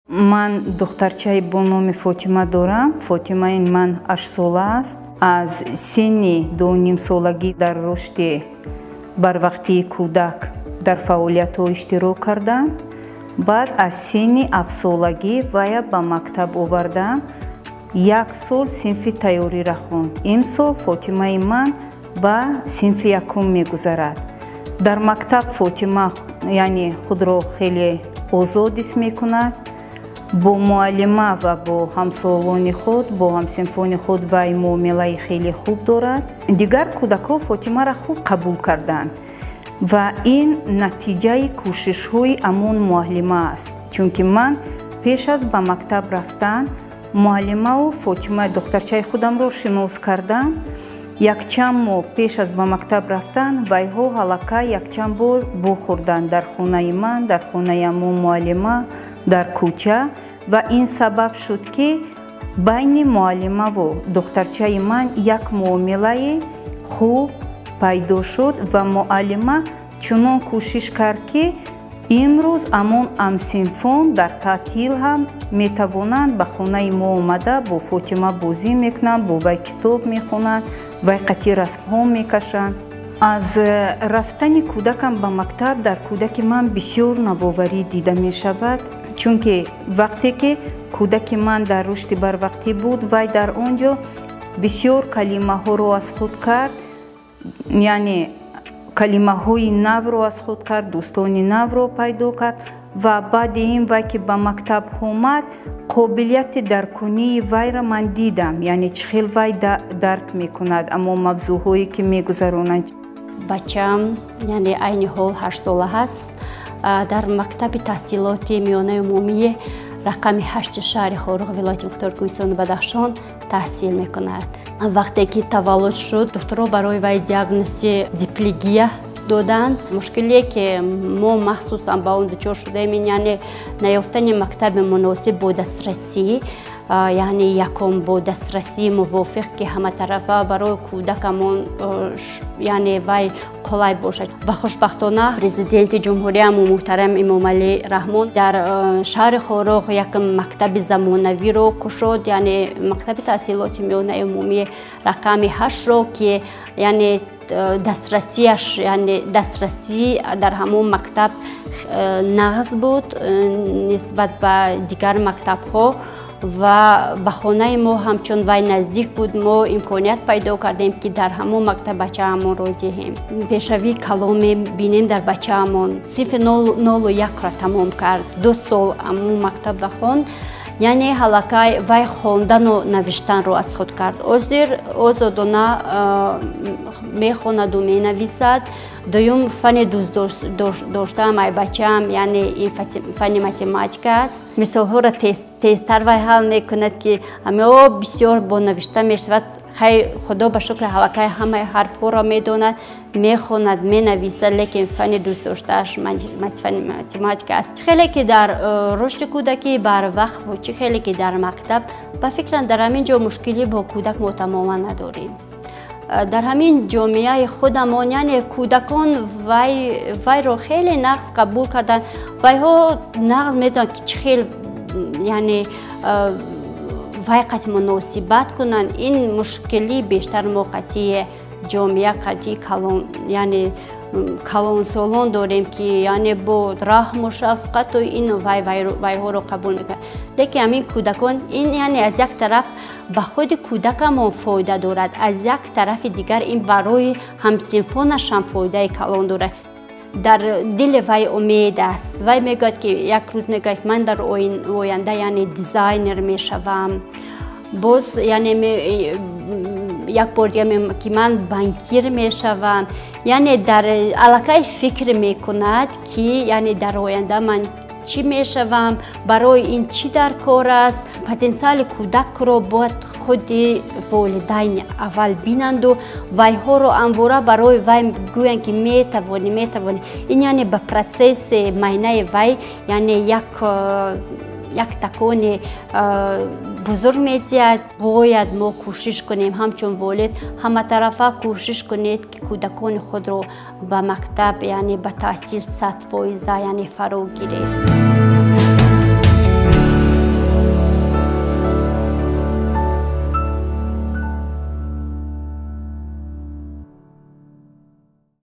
من دخترچه با نام فاطمه دارم. فاطمه من 8 ساله است. از سن 2.5 سالگی در رشد بروقتی کودک در فعالیت ها اشتراک کردم. بعد از سن 7 سالگی وی به مکتب آوردم. 1 سال صنف تیاری را خوند. این سال فاطمه من به صنف یکم میگذرد. در مکتب فاطمه یعنی خود را خیلی آزاد حس میکند. با معلمه و با همسالان خود، با همصنفان خود وی معامله خیلی خوب دارد. دیگر کودکان فاطمه را خوب قبول کردند و این نتیجه کوشش های امون معلمه است. چون که من پیش از به مکتب رفتن معلمه و فاطمه دخترچه خودم را شناس کردم. یک چند ماه پیش از به مکتب رفتن وی ها حلقه یک چند بار خوردند در خانه من، در خانه امون معلمه، در کوچه و این سبب شد که بین معلمه و دخترچه من یک معامله خوب پیدا شد و معلمه چنان کوشش کرد که امروز امون همصنفان در تعطیل هم میتوانند به خانه ما آمده با فاطمه بازی میکنند، با وی کتاب میخونند و قطعی رسم ها میکشند. از رفتن کودکم به مکتب در کودک من بسیار نوآوری دیده می شود. چون که وقتی که کودک من در رشد بروقتی بود وی در آنجا بسیار کلمه ها رو از خود کرد، یعنی کلمه های نو رو از خود کرد، دوستان نو رو پیدا کرد و بعد این وی که به مکتب آمد قابلیت درکنی وی را من دیدم، یعنی چخیل وی درک میکند اما موضوع هایی که میگذرانند. بچم یعنی عین حال 8 ساله هست. در مکتب تحصیلات میانه عمومی رقم 8 شهر خارق ولایت مختار کوهستان بدخشان تحصیل میکند. وقتی که تولد شد دکترها برای وی دیاگنوز دیپلگیا دادند. مشکلی که ما مخصوصا با اون دچار شدیم یعنی نیافتن مکتب مناسب با دسترسی، یعنی یکم با دسترسی موافق که همه طرفه برای کودکمون یعنی وی قلای باشد. و خوشبختانه پرزیدنت جمهوری محترم امام علی رحمان در شهر خارق یک مکتب زمانوی رو کشود، یعنی مکتب تحصیلات میانه عمومی رقم 8 رو که یعنی دسترسیش یعنی دسترسی در همون مکتب نقص بود نسبت به دیگر مکتب ها و به خانه ما همچون وی نزدیک بود ما امکانیت پیدا کردیم که در همون مکتب بچه همون رو دهیم. پیشوی کلام بینیم در بچه همون صنف 01 را تمام کرد. 2 سال همون مکتب دخوند، یعنی حلقه وی خواندن و نوشتن رو از خود کرد. آزادانه میخواند و مینویسد. دوم فن دوست داشتم ای بچه هم یعنی این فن متماتیک است. مثال ها را تیزتر وی حل میکند که همه بسیار با نوشته میشود. خیر خدا به شکر حلقه همه حرف ها را میداند، میخواند، مینویسد، لیکن فن دوست داشتهش فن متماتیک است. خیلی که در رشد کودکی بر وقت بود، چه خیلی که در مکتب به فکر در همین جا مشکلی با کودک ما تماما نداریم. در همین جامعه خودمان یعنی کودکان وی رو خیلی نقص قبول کردن. وی ها نقص میدن که چه خیلی یعنی وی قطع مناسبت کنن. این مشکلی بیشتر موقعی جامعه قطعی کلان یعنی کلان سالان داریم که یعنی با رحم و شفقت و این وی ها رو قبول میکنن. لیکن همین کودکان این یعنی از یک طرف به خود کودکمون فایده دارد، از یک طرف دیگر این برای همصنفانش هم فایده کلان دارد. در دل وی امید است. وی میگوید که یک روز میگوید من در آینده یعنی دیزاینر میشوم. باز یعنی یک بار دیگه که من بانکیر میشوم. یعنی در علاقه فکر میکند که یعنی در آینده من چی میشوم، برای این چی در کار است. پتانسیل کودک رو باید خود والدین اول بینند و وی ها رو انواره برای وی گویند که میتوانی. این یعنی به پروسس معنی وی یعنی یک تکان بزرگ می‌زید. باید ما کوشش کنیم همچون والد همه طرفه کوشش کنید که کودکان خود رو به مکتب یعنی به تحصیل 100% یعنی فرا گیرید.